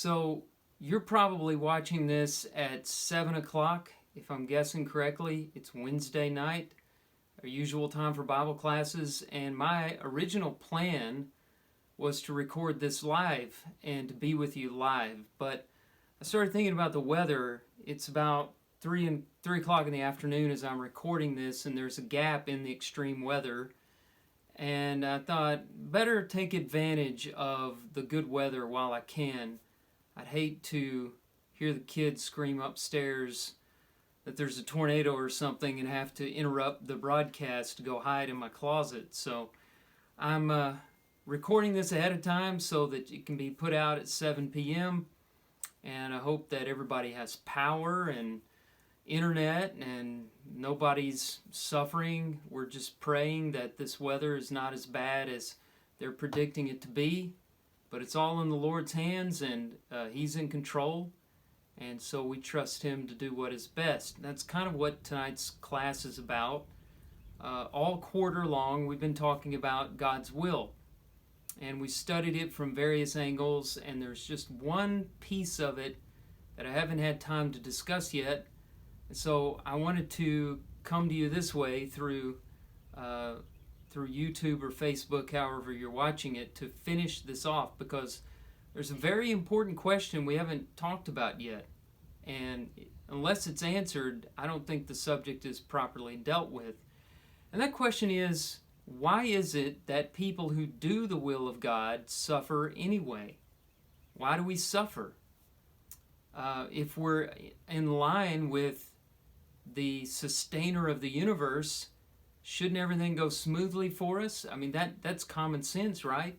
So you're probably watching this at 7 o'clock, if I'm guessing correctly. It's Wednesday night, our usual time for Bible classes, and my original plan was to record this live and to be with you live. But I started thinking about the weather. It's about 3 o'clock in the afternoon as I'm recording this, and there's a gap in the extreme weather. And I thought, better take advantage of the good weather while I can. I'd hate to hear the kids scream upstairs that there's a tornado or something and have to interrupt the broadcast to go hide in my closet. So I'm recording this ahead of time so that it can be put out at 7 p.m. And I hope that everybody has power and internet and nobody's suffering. We're just praying that this weather is not as bad as they're predicting it to be. But it's all in the Lord's hands, and He's in control, and so we trust Him to do what is best. That's kind of what tonight's class is about. All quarter long, we've been talking about God's will, and we studied it from various angles, and there's just one piece of it that I haven't had time to discuss yet, and so I wanted to come to you this way through YouTube or Facebook, however you're watching it, to finish this off, because there's a very important question we haven't talked about yet, and unless it's answered, I don't think the subject is properly dealt with. And that question is, why is it that people who do the will of God suffer anyway? Why do we suffer? If we're in line with the sustainer of the universe, shouldn't everything go smoothly for us? I mean, that's common sense, right?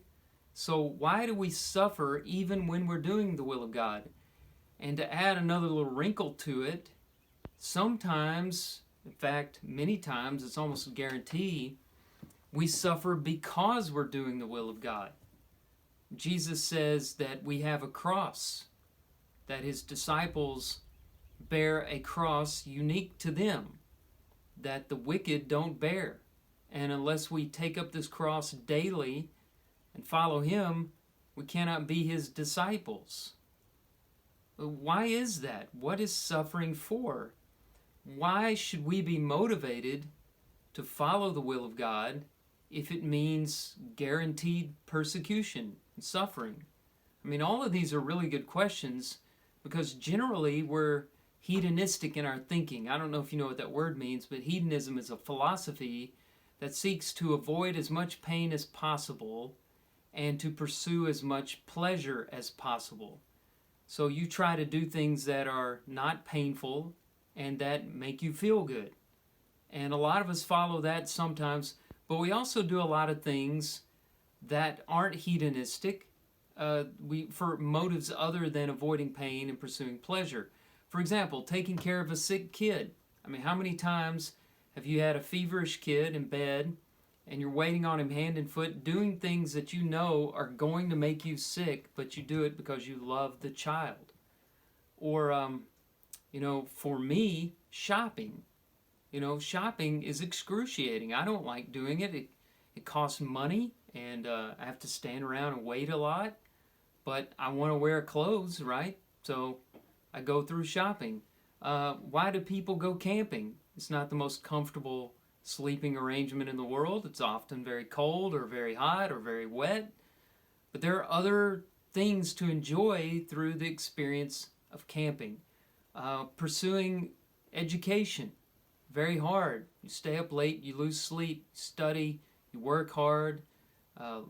So why do we suffer even when we're doing the will of God? And to add another little wrinkle to it, sometimes, in fact, many times, it's almost a guarantee, we suffer because we're doing the will of God. Jesus says that we have a cross, that His disciples bear a cross unique to them, that the wicked don't bear. And unless we take up this cross daily and follow Him, we cannot be His disciples. Why is that? What is suffering for? Why should we be motivated to follow the will of God if it means guaranteed persecution and suffering? I mean, all of these are really good questions, because generally we're hedonistic in our thinking. I don't know if you know what that word means, but hedonism is a philosophy that seeks to avoid as much pain as possible and to pursue as much pleasure as possible. So you try to do things that are not painful and that make you feel good. And a lot of us follow that sometimes, but we also do a lot of things that aren't hedonistic for motives other than avoiding pain and pursuing pleasure. For example, taking care of a sick kid. I mean, how many times have you had a feverish kid in bed and you're waiting on him hand and foot, doing things that you know are going to make you sick, but you do it because you love the child? Or, for me, shopping. Shopping is excruciating. I don't like doing it. It costs money, and I have to stand around and wait a lot. But I want to wear clothes, right? So I go through shopping. Why do people go camping? It's not the most comfortable sleeping arrangement in the world. It's often very cold or very hot or very wet. But there are other things to enjoy through the experience of camping. Pursuing education, very hard. You stay up late, you lose sleep, you study, you work hard.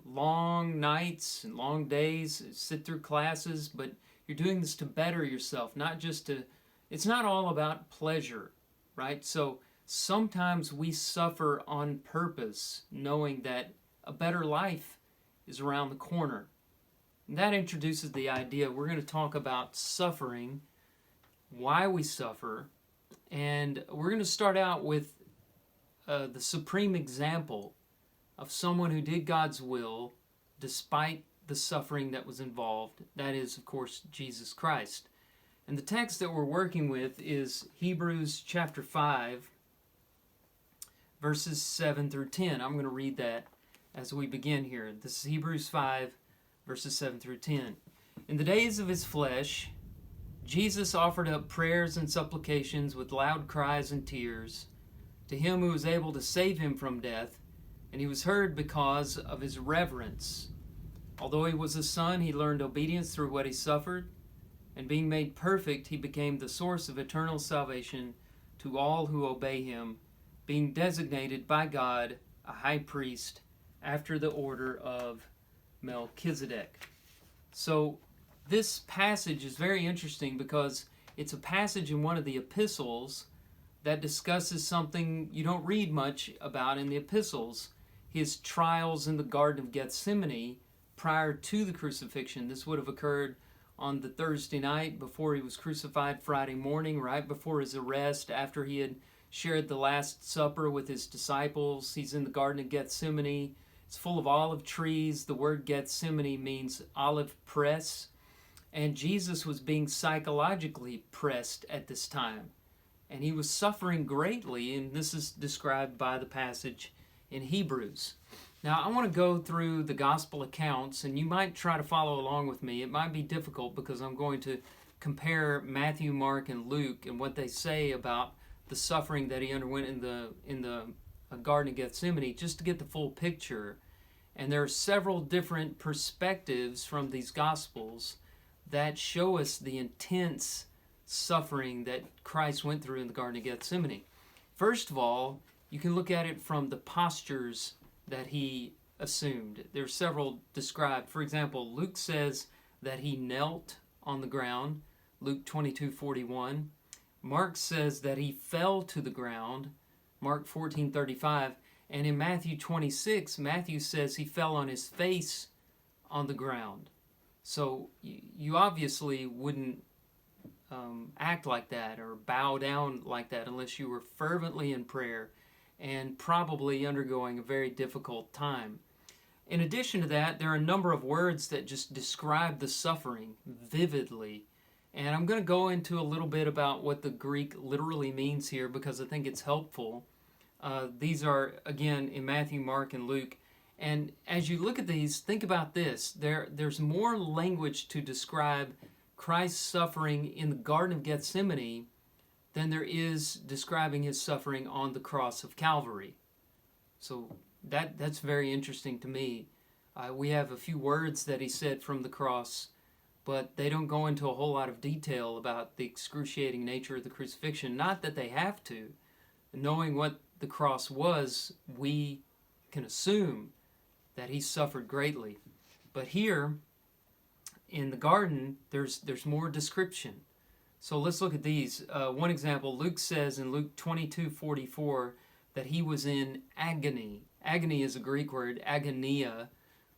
Long nights and long days, sit through classes, but you're doing this to better yourself, not just to, it's not all about pleasure, right? So sometimes we suffer on purpose, knowing that a better life is around the corner. And that introduces the idea. We're going to talk about suffering, why we suffer, and we're going to start out with the supreme example of someone who did God's will despite the suffering that was involved. That is, of course, Jesus Christ. And the text that we're working with is Hebrews chapter 5, verses 7 through 10. I'm going to read that as we begin here. This is Hebrews 5, verses 7 through 10. In the days of his flesh, Jesus offered up prayers and supplications with loud cries and tears to him who was able to save him from death, and he was heard because of his reverence. Although he was a son, he learned obedience through what he suffered, and being made perfect, he became the source of eternal salvation to all who obey him, being designated by God a high priest after the order of Melchizedek. So this passage is very interesting because it's a passage in one of the epistles that discusses something you don't read much about in the epistles, his trials in the Garden of Gethsemane prior to the crucifixion. This would have occurred on the Thursday night before he was crucified, Friday morning, right before his arrest, after he had shared the Last Supper with his disciples. He's in the Garden of Gethsemane. It's full of olive trees. The word Gethsemane means olive press. And Jesus was being psychologically pressed at this time. And he was suffering greatly, and this is described by the passage in Hebrews. Now, I want to go through the gospel accounts, and you might try to follow along with me. It might be difficult because I'm going to compare Matthew, Mark, and Luke and what they say about the suffering that he underwent in the Garden of Gethsemane, just to get the full picture. And there are several different perspectives from these gospels that show us the intense suffering that Christ went through in the Garden of Gethsemane. First of all, you can look at it from the postures that he assumed. There are several described. For example, Luke says that he knelt on the ground, Luke 22:41. Mark says that he fell to the ground, Mark 14:35. And in Matthew 26, Matthew says he fell on his face on the ground. So you obviously wouldn't act like that or bow down like that unless you were fervently in prayer and probably undergoing a very difficult time. In addition to that, there are a number of words that just describe the suffering vividly. And I'm going to go into a little bit about what the Greek literally means here because I think it's helpful. These are, again, in Matthew, Mark, and Luke. And as you look at these, think about this. There's more language to describe Christ's suffering in the Garden of Gethsemane than there is describing his suffering on the cross of Calvary. So that's very interesting to me. We have a few words that he said from the cross, but they don't go into a whole lot of detail about the excruciating nature of the crucifixion. Not that they have to. Knowing what the cross was, we can assume that he suffered greatly. But here, in the garden, there's more description. So let's look at these. One example, Luke says in Luke 22:44 that he was in agony. Agony is a Greek word, agonia,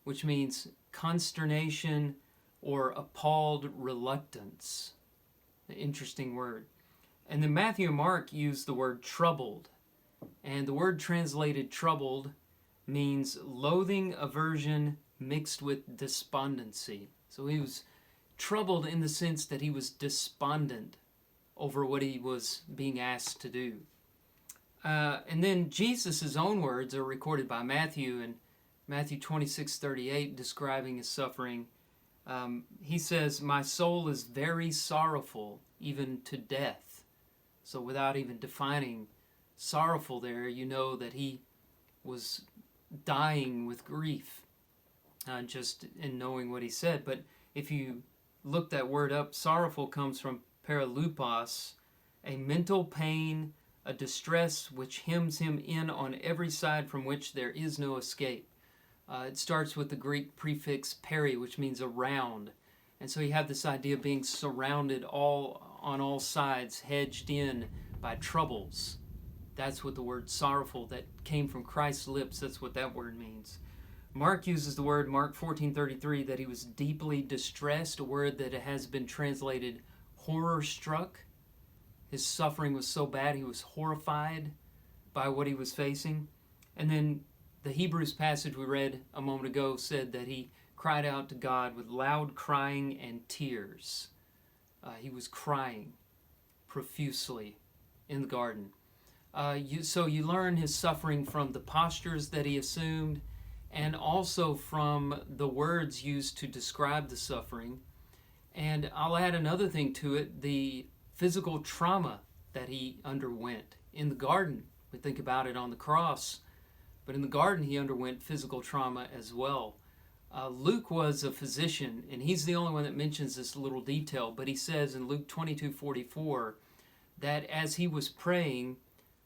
which means consternation or appalled reluctance. An interesting word. And then Matthew and Mark use the word troubled. And the word translated troubled means loathing, aversion, mixed with despondency. So he was troubled in the sense that he was despondent over what he was being asked to do. And then Jesus' own words are recorded by Matthew in Matthew 26:38, describing his suffering. He says, "My soul is very sorrowful, even to death." So without even defining sorrowful there, you know that he was dying with grief, just in knowing what he said. But if you look that word up, sorrowful comes from paralupos, a mental pain, a distress which hems him in on every side from which there is no escape. It starts with the Greek prefix peri, which means around. And so you have this idea of being surrounded on all sides, hedged in by troubles. That's what the word sorrowful that came from Christ's lips, that's what that word means. Mark uses the word, Mark 14:33, that he was deeply distressed, a word that has been translated horror-struck. His suffering was so bad he was horrified by what he was facing. And then the Hebrews passage we read a moment ago said that he cried out to God with loud crying and tears. He was crying profusely in the garden. So you learn his suffering from the postures that he assumed and also from the words used to describe the suffering. And I'll add another thing to it, the physical trauma that he underwent in the garden. We think about it on the cross, but in the garden he underwent physical trauma as well. Luke was a physician, and he's the only one that mentions this little detail, but he says in Luke 22:44 that as he was praying,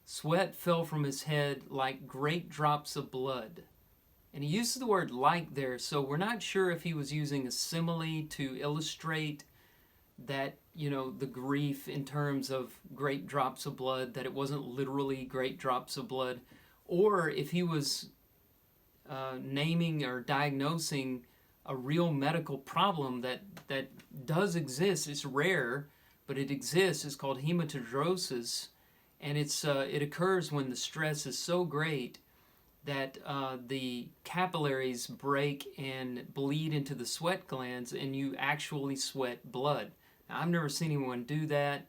sweat fell from his head like great drops of blood. And he uses the word like there, so we're not sure if he was using a simile to illustrate that, the grief in terms of great drops of blood, that it wasn't literally great drops of blood, or if he was naming or diagnosing a real medical problem that does exist. It's rare, but it exists. It's called hematodrosis, and it occurs when the stress is so great that the capillaries break and bleed into the sweat glands, and you actually sweat blood. Now, I've never seen anyone do that.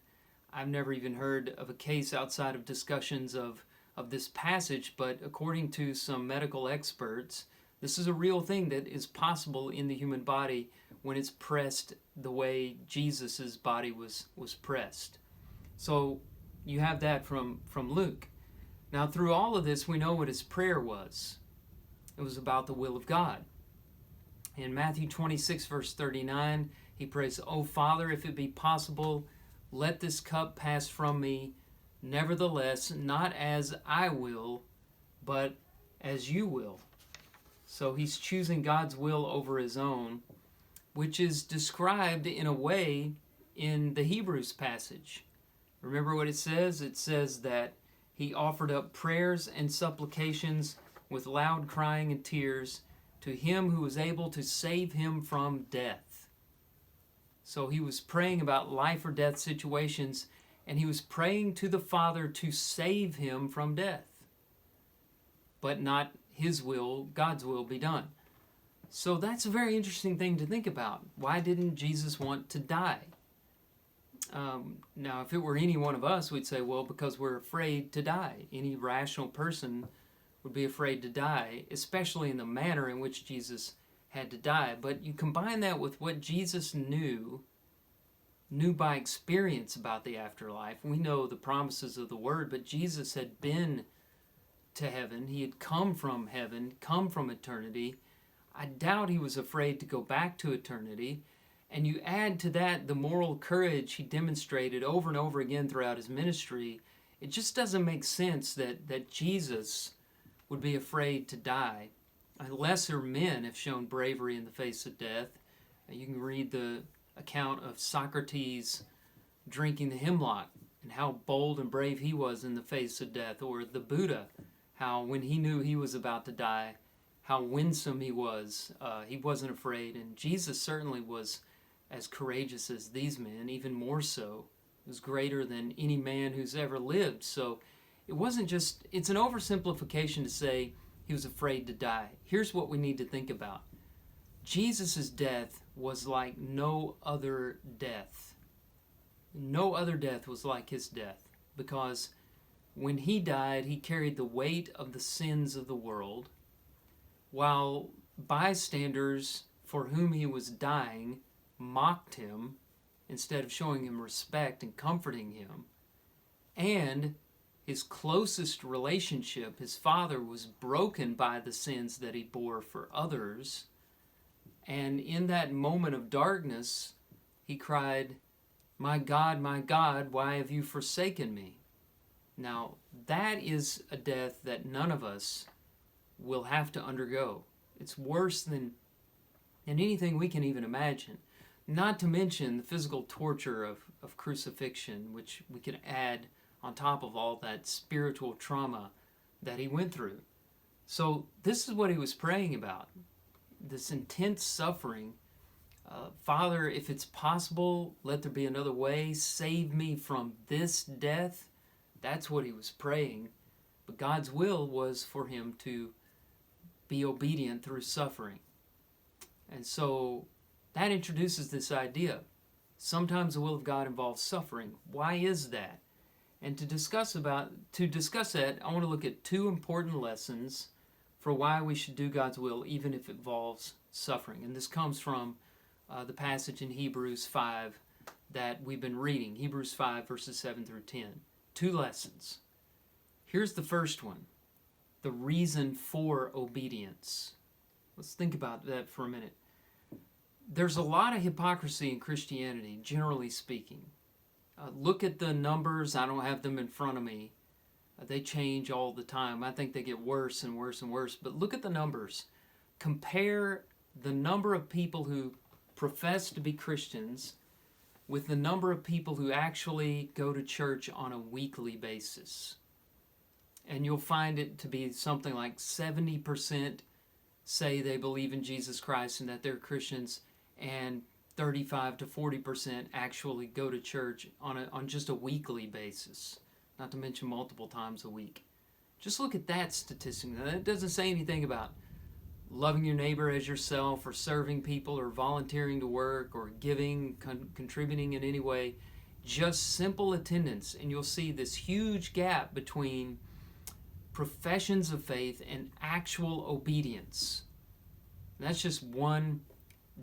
I've never even heard of a case outside of discussions of this passage, but according to some medical experts, this is a real thing that is possible in the human body when it's pressed the way Jesus's body was pressed. So you have that from Luke. Now, through all of this, we know what his prayer was. It was about the will of God. In Matthew 26, verse 39, he prays, "O Father, if it be possible, let this cup pass from me. Nevertheless, not as I will, but as you will." So he's choosing God's will over his own, which is described in a way in the Hebrews passage. Remember what it says? It says that he offered up prayers and supplications with loud crying and tears to him who was able to save him from death. So he was praying about life or death situations, and he was praying to the Father to save him from death. But not his will, God's will be done. So that's a very interesting thing to think about. Why didn't Jesus want to die? Now, if it were any one of us, we'd say, well, because we're afraid to die. Any rational person would be afraid to die, especially in the manner in which Jesus had to die. But you combine that with what Jesus knew by experience about the afterlife. We know the promises of the Word, but Jesus had been to heaven. He had come from heaven, come from eternity. I doubt he was afraid to go back to eternity. And you add to that the moral courage he demonstrated over and over again throughout his ministry. It just doesn't make sense that Jesus would be afraid to die. Lesser men have shown bravery in the face of death. You can read the account of Socrates drinking the hemlock and how bold and brave he was in the face of death, or the Buddha, how when he knew he was about to die, how winsome he was. He wasn't afraid, and Jesus certainly was as courageous as these men, even more so. He was greater than any man who's ever lived. So it wasn't just, it's an oversimplification to say he was afraid to die. Here's what we need to think about. Jesus' death was like no other death. No other death was like his death, because when he died, he carried the weight of the sins of the world, while bystanders for whom he was dying mocked him instead of showing him respect and comforting him. And his closest relationship, his Father, was broken by the sins that he bore for others. And in that moment of darkness, he cried, my God, why have you forsaken me?" Now, that is a death that none of us will have to undergo. It's worse than anything we can even imagine. Not to mention the physical torture of crucifixion, which we can add on top of all that spiritual trauma that he went through. So this is what he was praying about, this intense suffering. Father, if it's possible, let there be another way. Save me from this death. That's what he was praying. But God's will was for him to be obedient through suffering. And so that introduces this idea. Sometimes the will of God involves suffering. Why is that? And to discuss that, I want to look at two important lessons for why we should do God's will, even if it involves suffering. And this comes from the passage in Hebrews 5 that we've been reading, Hebrews 5 verses 7 through 10. 2 lessons. Here's the first one, the reason for obedience. Let's think about that for a minute. There's a lot of hypocrisy in Christianity, generally speaking. Look at the numbers. I don't have them in front of me. They change all the time. I think they get worse and worse and worse. But look at the numbers. Compare the number of people who profess to be Christians with the number of people who actually go to church on a weekly basis. And you'll find it to be something like 70% say they believe in Jesus Christ and that they're Christians, and 35 to 40% actually go to church on just a weekly basis, not to mention multiple times a week. Just look at that statistic. Now, that doesn't say anything about loving your neighbor as yourself, or serving people, or volunteering to work, or giving, contributing in any way. Just simple attendance, and you'll see this huge gap between professions of faith and actual obedience. And that's just one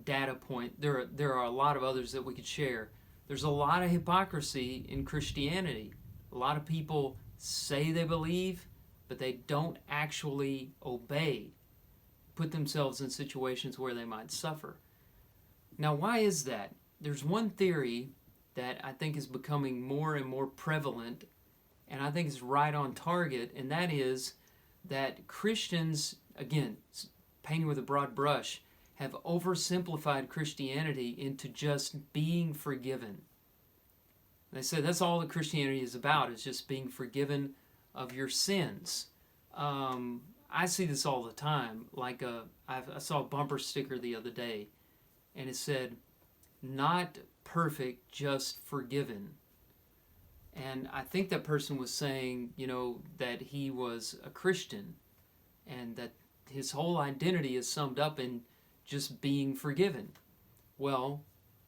data point. There are a lot of others that we could share. There's a lot of hypocrisy in Christianity. A lot of people say they believe, but they don't actually obey, put themselves in situations where they might suffer. Now, why is that? There's one theory that I think is becoming more and more prevalent, and I think is right on target, and that is that Christians, again, painting with a broad brush, have oversimplified Christianity into just being forgiven. They say that's all that Christianity is about, is just being forgiven of your sins. I see this all the time. Like I saw a bumper sticker the other day, and it said, "Not perfect, just forgiven." And I think that person was saying, that he was a Christian, and that his whole identity is summed up in just being forgiven. Well,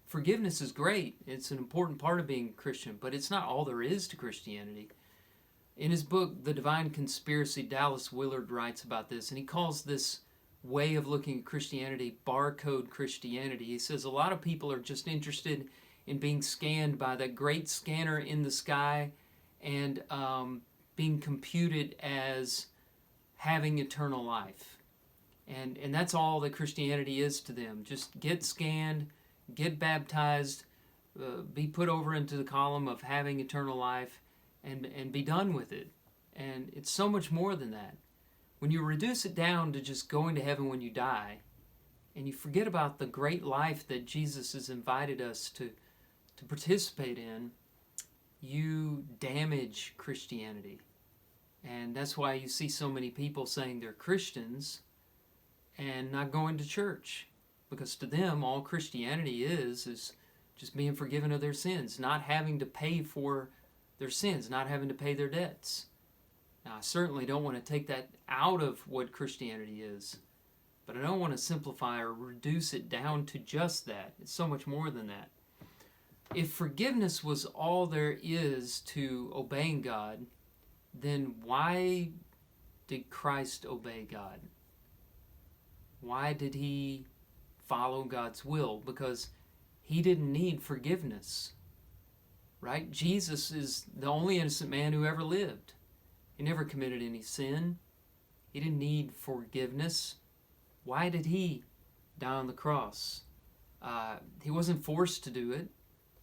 forgiveness is great. It's an important part of being a Christian, but it's not all there is to Christianity. In his book, The Divine Conspiracy, Dallas Willard writes about this, and he calls this way of looking at Christianity Barcode Christianity. He says a lot of people are just interested in being scanned by that great scanner in the sky and being computed as having eternal life. And that's all that Christianity is to them. Just get scanned, get baptized, be put over into the column of having eternal life, and be done with it. And it's so much more than that. When you reduce it down to just going to heaven when you die, and you forget about the great life that Jesus has invited us to participate in, you damage Christianity. And that's why you see so many people saying they're Christians and not going to church. Because to them, all Christianity is just being forgiven of their sins, not having to pay for their sins, not having to pay their debts. Now, I certainly don't want to take that out of what Christianity is, but I don't want to simplify or reduce it down to just that. It's so much more than that. If forgiveness was all there is to obeying God, then why did Christ obey God? Why did he follow God's will? Because he didn't need forgiveness, right? Jesus is the only innocent man who ever lived. He never committed any sin. He didn't need forgiveness. Why did he die on the cross? He wasn't forced to do it.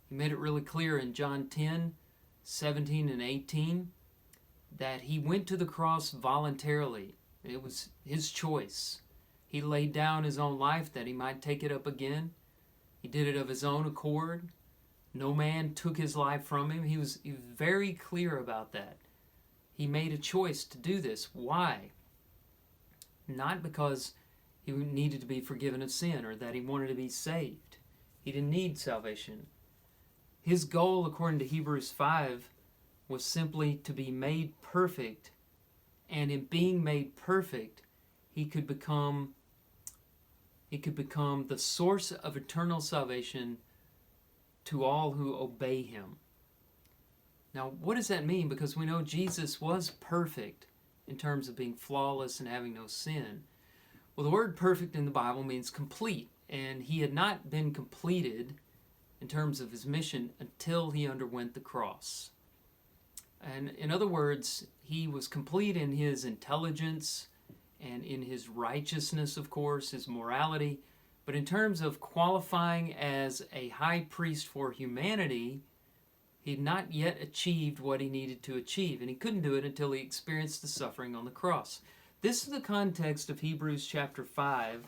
He made it really clear in John 10, 17 and 18 that he went to the cross voluntarily. It was his choice. He laid down his own life that he might take it up again. He did it of his own accord. No man took his life from him. He was very clear about that. He made a choice to do this. Why? Not because he needed to be forgiven of sin or that he wanted to be saved. He didn't need salvation. His goal, according to Hebrews 5, was simply to be made perfect, and in being made perfect, he could become the source of eternal salvation to all who obey him. Now, what does that mean? Because we know Jesus was perfect in terms of being flawless and having no sin. Well, the word perfect in the Bible means complete. and he had not been completed in terms of his mission until he underwent the cross. And in other words, he was complete in his intelligence and in his righteousness, of course, his morality. But in terms of qualifying as a high priest for humanity, he had not yet achieved what he needed to achieve. And he couldn't do it until he experienced the suffering on the cross. This is the context of Hebrews chapter 5,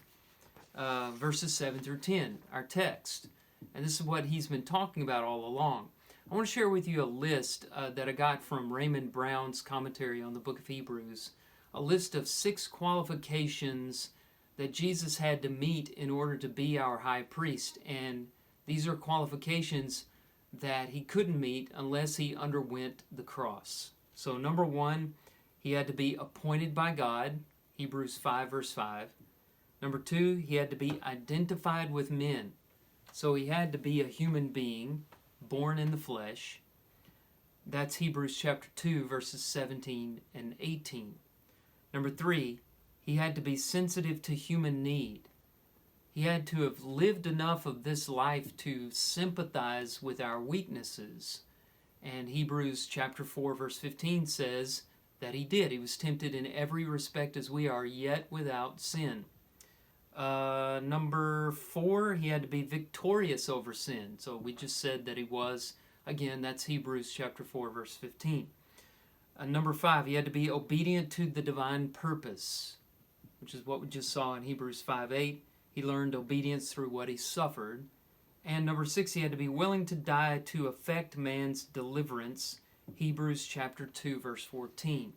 verses 7 through 10, our text. And this is what he's been talking about all along. I want to share with you a list that I got from Raymond Brown's commentary on the book of Hebrews, a list of 6 qualifications that Jesus had to meet in order to be our high priest. And these are qualifications that he couldn't meet unless he underwent the cross. So number 1, he had to be appointed by God, Hebrews 5 verse 5. Number 2, he had to be identified with men. So he had to be a human being, born in the flesh. That's Hebrews chapter 2 verses 17 and 18. Number 3, he had to be sensitive to human need. He had to have lived enough of this life to sympathize with our weaknesses. And Hebrews chapter 4 verse 15 says that he did. He was tempted in every respect as we are, yet without sin. Number 4, he had to be victorious over sin. So we just said that he was. Again, that's Hebrews chapter 4 verse 15. Number 5, he had to be obedient to the divine purpose, which is what we just saw in Hebrews 5:8. He learned obedience through what he suffered. And number 6, he had to be willing to die to effect man's deliverance, Hebrews chapter 2 verse 14.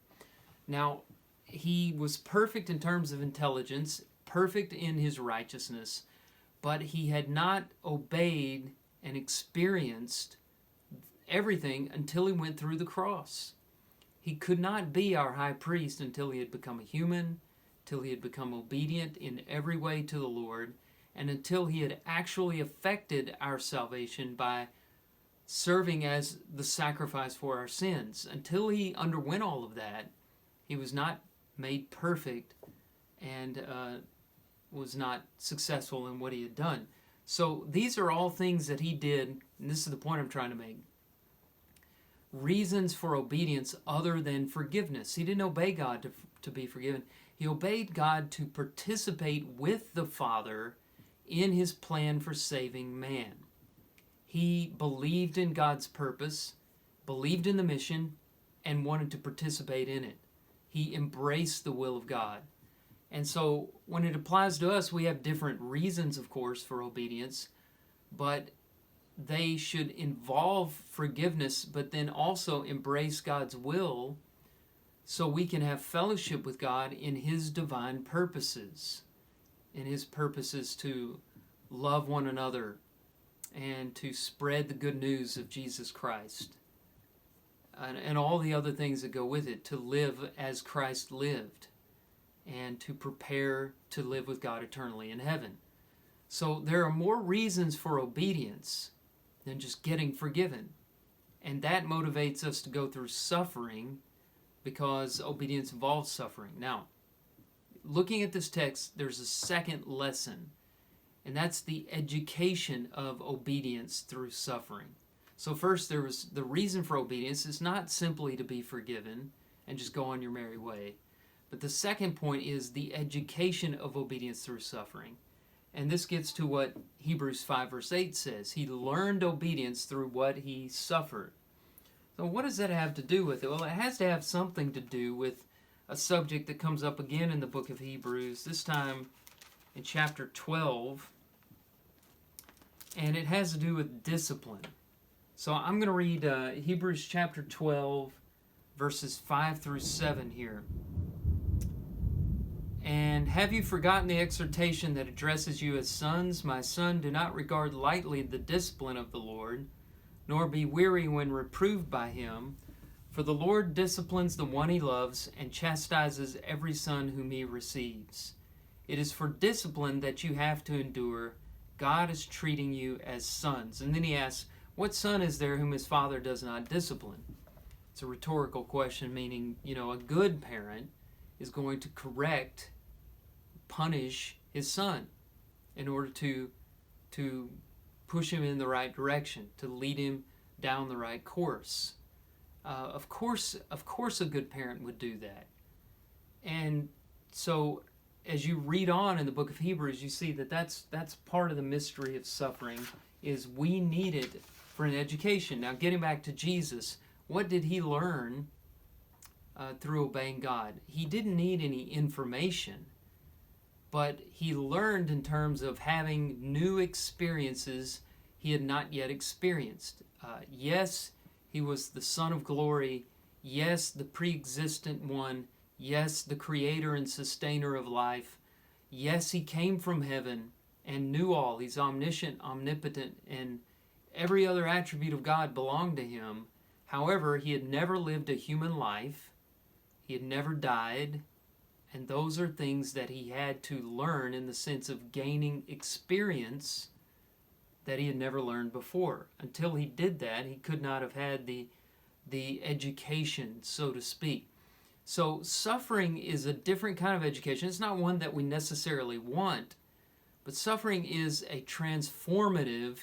Now, he was perfect in terms of intelligence, perfect in his righteousness, but he had not obeyed and experienced everything until he went through the cross. He could not be our high priest until he had become a human, till he had become obedient in every way to the Lord, and until he had actually effected our salvation by serving as the sacrifice for our sins. Until he underwent all of that, he was not made perfect and was not successful in what he had done. So these are all things that he did, and this is the point I'm trying to make. Reasons for obedience other than forgiveness. He didn't obey God to be forgiven. He obeyed God to participate with the Father in his plan for saving man. He believed in God's purpose, believed in the mission, and wanted to participate in it. He embraced the will of God. And so when it applies to us, we have different reasons, of course, for obedience, but they should involve forgiveness, but then also embrace God's will so we can have fellowship with God in his divine purposes, in his purposes to love one another and to spread the good news of Jesus Christ and all the other things that go with it, to live as Christ lived and to prepare to live with God eternally in heaven. So there are more reasons for obedience than just getting forgiven. And that motivates us to go through suffering because obedience involves suffering. Now, looking at this text, there's a second lesson, and that's the education of obedience through suffering. So first, there was the reason for obedience is not simply to be forgiven and just go on your merry way. But the second point is the education of obedience through suffering. And this gets to what Hebrews 5 verse 8 says. He learned obedience through what he suffered. So what does that have to do with it? Well, it has to have something to do with a subject that comes up again in the book of Hebrews, this time in chapter 12. And it has to do with discipline. So I'm going to read Hebrews chapter 12, verses 5 through 7 here. And have you forgotten the exhortation that addresses you as sons? My son, do not regard lightly the discipline of the Lord, nor be weary when reproved by him. For the Lord disciplines the one he loves and chastises every son whom he receives. It is for discipline that you have to endure. God is treating you as sons. And then he asks, what son is there whom his father does not discipline? It's a rhetorical question, meaning, a good parent is going to correct, punish his son. in order to push him in the right direction, to lead him down the right course. Of course, a good parent would do that. And so, as you read on in the book of Hebrews, you see that that's part of the mystery of suffering, is we need it for an education. Now, getting back to Jesus, what did he learn through obeying God? He didn't need any information, but he learned in terms of having new experiences he had not yet experienced. Yes, he was the Son of Glory. Yes, the pre-existent one. Yes, the creator and sustainer of life. Yes, he came from heaven and knew all. He's omniscient, omnipotent, and every other attribute of God belonged to him. However, he had never lived a human life. He had never died. And those are things that he had to learn in the sense of gaining experience that he had never learned before. Until he did that, he could not have had the education, so to speak. So suffering is a different kind of education. It's not one that we necessarily want, but suffering is a transformative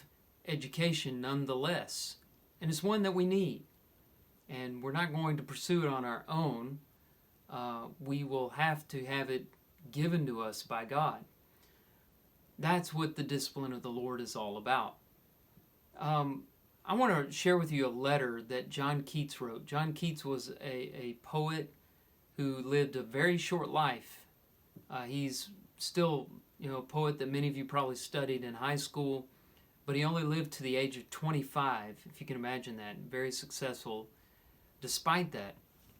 education nonetheless. And it's one that we need. And we're not going to pursue it on our own. We will have to have it given to us by God. That's what the discipline of the Lord is all about. I want to share with you a letter that John Keats wrote. John Keats was a poet who lived a very short life. He's still, a poet that many of you probably studied in high school, but he only lived to the age of 25, if you can imagine that. Very successful despite that.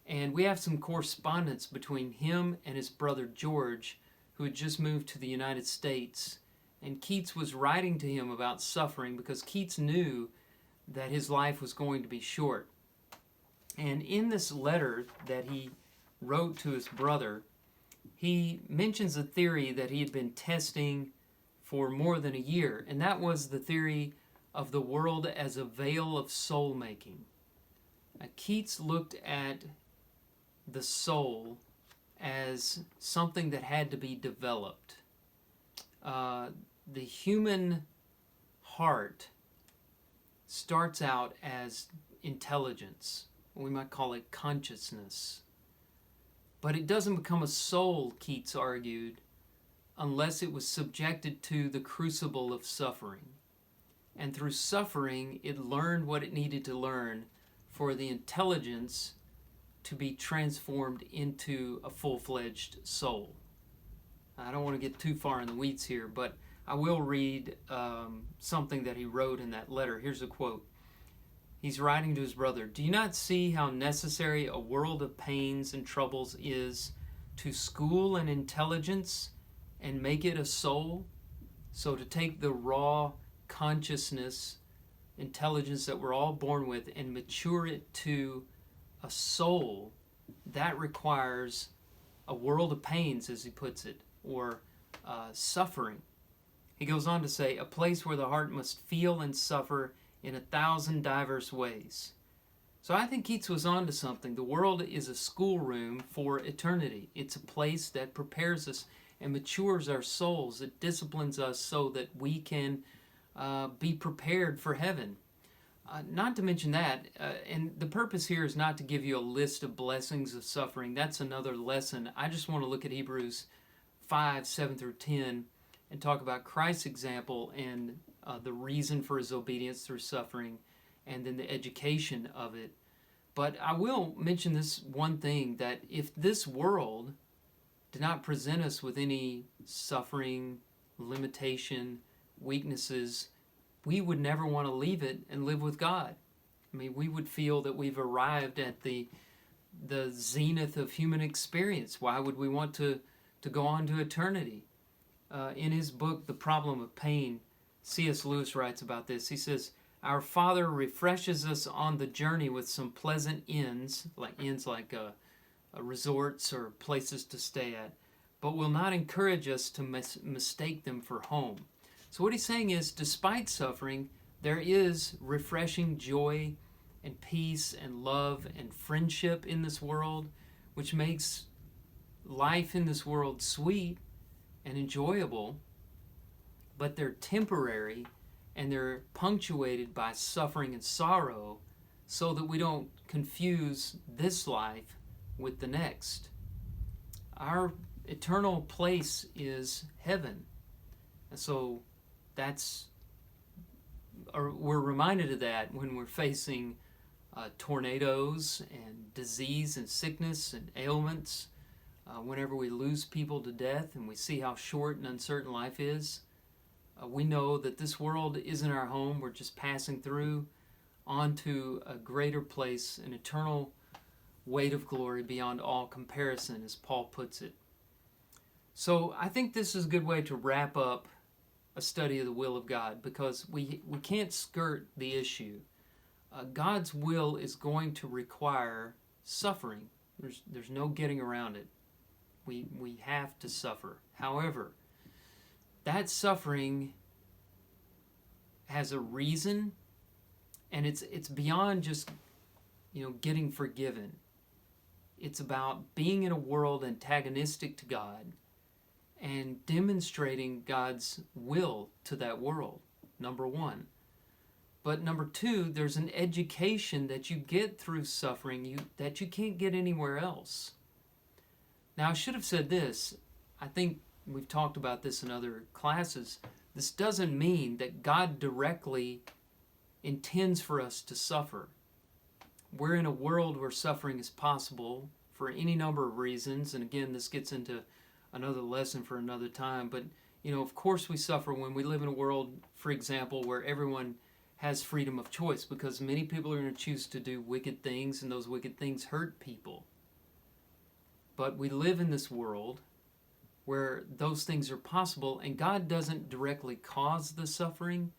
And we have some correspondence between him and his brother George, who had just moved to the United States. And Keats was writing to him about suffering because Keats knew that his life was going to be short. And in this letter that he wrote to his brother, he mentions a theory that he had been testing for more than a year, and that was the theory of the world as a veil of soul making. Keats looked at the soul as something that had to be developed. The human heart starts out as intelligence. We might call it consciousness. But it doesn't become a soul, Keats argued, unless it was subjected to the crucible of suffering. And through suffering, it learned what it needed to learn for the intelligence to be transformed into a full-fledged soul. I don't want to get too far in the weeds here, but I will read something that he wrote in that letter. Here's a quote. He's writing to his brother, "Do you not see how necessary a world of pains and troubles is to school an intelligence and make it a soul? So to take the raw consciousness, intelligence that we're all born with and mature it to a soul, that requires a world of pains," as he puts it, or suffering. He goes on to say, "A place where the heart must feel and suffer in 1,000 diverse ways." So I think Keats was on to something. The world is a schoolroom for eternity. It's a place that prepares us and matures our souls. It disciplines us so that we can be prepared for heaven. Not to mention that, and the purpose here is not to give you a list of blessings of suffering. That's another lesson. I just want to look at Hebrews 5, 7 through 10 and talk about Christ's example and the reason for his obedience through suffering and then the education of it. But I will mention this one thing, that if this world did not present us with any suffering, limitation, weaknesses, we would never want to leave it and live with God. I mean, we would feel that we've arrived at the zenith of human experience. Why would we want to go on to eternity? In his book, The Problem of Pain, C.S. Lewis writes about this. He says, "Our Father refreshes us on the journey with some pleasant inns like resorts or places to stay at, but will not encourage us to mistake them for home." So what he's saying is, despite suffering, there is refreshing joy and peace and love and friendship in this world, which makes life in this world sweet and enjoyable. but they're temporary and they're punctuated by suffering and sorrow so that we don't confuse this life with the next. Our eternal place is heaven. And so we're reminded of that when we're facing tornadoes and disease and sickness and ailments, whenever we lose people to death and we see how short and uncertain life is. We know that this world isn't our home. We're just passing through onto a greater place, an eternal weight of glory beyond all comparison, as Paul puts it. So I think this is a good way to wrap up a study of the will of God, because we can't skirt the issue. God's will is going to require suffering. There's no getting around it. We have to suffer. However, that suffering has a reason, and it's beyond just getting forgiven. It's about being in a world antagonistic to God and demonstrating God's will to that world, number one. But number two, there's an education that you get through suffering that you can't get anywhere else. Now, I should have said this. I think we've talked about this in other classes. This doesn't mean that God directly intends for us to suffer. We're in a world where suffering is possible for any number of reasons. And again, this gets into another lesson for another time. But, of course we suffer when we live in a world, for example, where everyone has freedom of choice, because many people are going to choose to do wicked things, and those wicked things hurt people. But we live in this world where those things are possible, and God doesn't directly cause the suffering,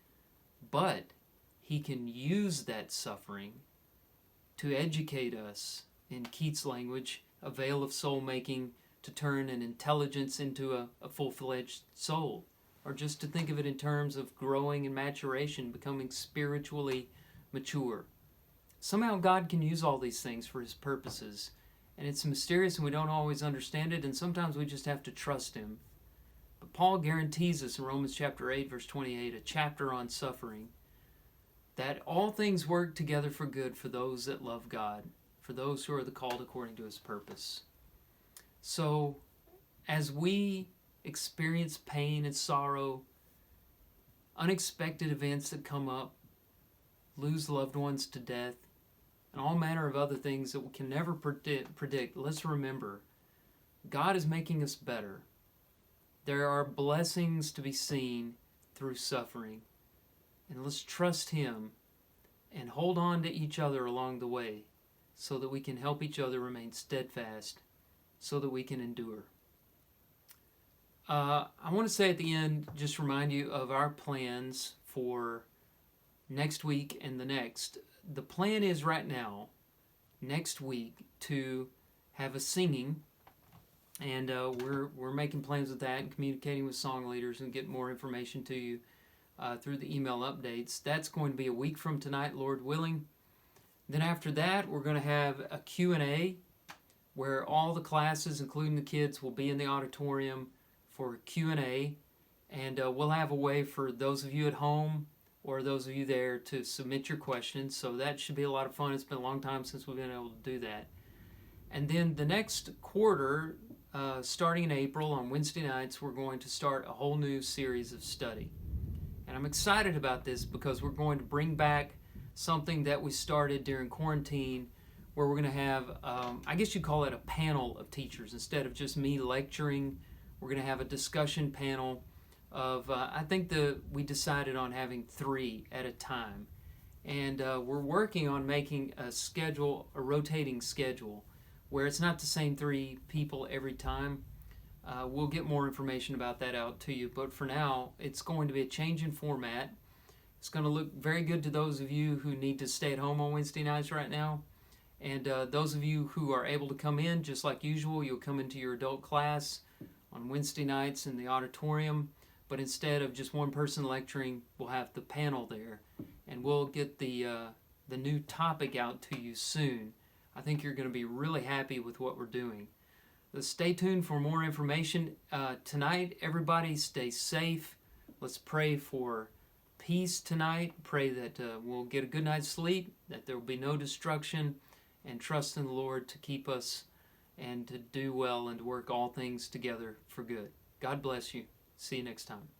but He can use that suffering to educate us, in Keats' language, a veil of soul making, to turn an intelligence into a full-fledged soul. Or just to think of it in terms of growing and maturation, becoming spiritually mature. Somehow God can use all these things for His purposes. And it's mysterious and we don't always understand it, and sometimes we just have to trust Him. But Paul guarantees us in Romans chapter 8, verse 28, a chapter on suffering, that all things work together for good for those that love God, for those who are the called according to His purpose. So, as we experience pain and sorrow, unexpected events that come up, lose loved ones to death, and all manner of other things that we can never predict, let's remember, God is making us better. There are blessings to be seen through suffering. And let's trust Him and hold on to each other along the way so that we can help each other remain steadfast, so that we can endure. I want to say at the end, just remind you of our plans for next week and the next. The plan is right now, next week, to have a singing, and we're making plans with that and communicating with song leaders and getting more information to you through the email updates. That's going to be a week from tonight, Lord willing. Then after that, we're going to have a Q&A where all the classes, including the kids, will be in the auditorium for Q&A, and we'll have a way for those of you at home or those of you there to submit your questions, so that should be a lot of fun. It's been a long time since we've been able to do that. And then the next quarter, starting in April on Wednesday nights, we're going to start a whole new series of study. And I'm excited about this because we're going to bring back something that we started during quarantine, where we're going to have, I guess you'd call it a panel of teachers. Instead of just me lecturing, we're going to have a discussion panel of, I think we decided on having 3 at a time. And we're working on making a rotating schedule, where it's not the same 3 people every time. We'll get more information about that out to you. But for now, it's going to be a change in format. It's going to look very good to those of you who need to stay at home on Wednesday nights right now. And those of you who are able to come in, just like usual, you'll come into your adult class on Wednesday nights in the auditorium. But instead of just one person lecturing, we'll have the panel there. And we'll get the new topic out to you soon. I think you're going to be really happy with what we're doing. Stay tuned for more information. Tonight, everybody stay safe. let's pray for peace tonight. Pray that we'll get a good night's sleep, that there will be no destruction, and trust in the Lord to keep us and to do well and to work all things together for good. God bless you. See you next time.